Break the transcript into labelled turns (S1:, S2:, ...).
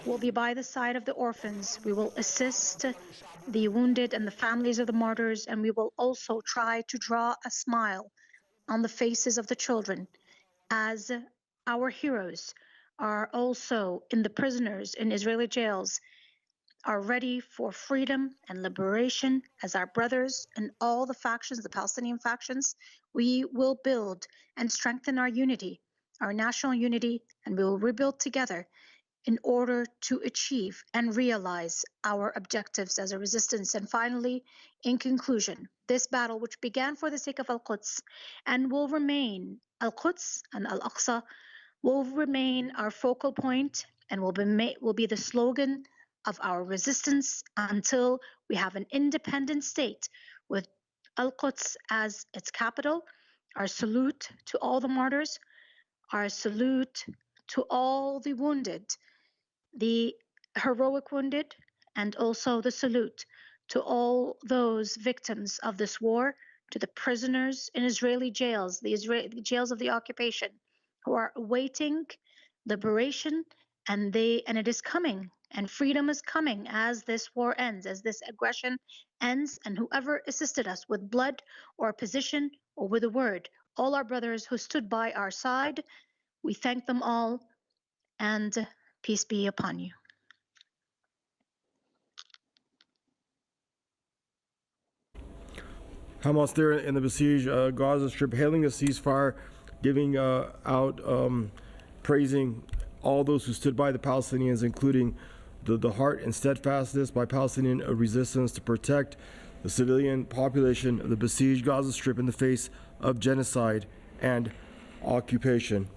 S1: We'll be by the side of the orphans. We will assist the wounded and the families of the martyrs, and we will also try to draw a smile on the faces of the children as our heroes are also in the prisoners in Israeli jails, are ready for freedom and liberation as our brothers and all the factions, the Palestinian factions. We will build and strengthen our unity, our national unity, and we will rebuild together in order to achieve and realize our objectives as a resistance. And finally, in conclusion, this battle, which began for the sake of Al-Quds and will remain, Al-Quds and Al-Aqsa will remain our focal point and will be the slogan of our resistance until we have an independent state with Al-Quds as its capital. Our salute to all the martyrs, our salute to all the wounded, the heroic wounded, and also the salute to all those victims of this war, to the prisoners in Israeli jails, the Israeli jails of the occupation, who are awaiting liberation, and it is coming, and freedom is coming as this war ends, as this aggression ends, and whoever assisted us with blood or position or with a word, all our brothers who stood by our side, we thank them all, and peace be upon you.
S2: Hamas there in the besieged Gaza Strip, hailing the ceasefire, giving praising all those who stood by the Palestinians, including the heart and steadfastness by Palestinian resistance to protect the civilian population of the besieged Gaza Strip in the face of genocide and occupation.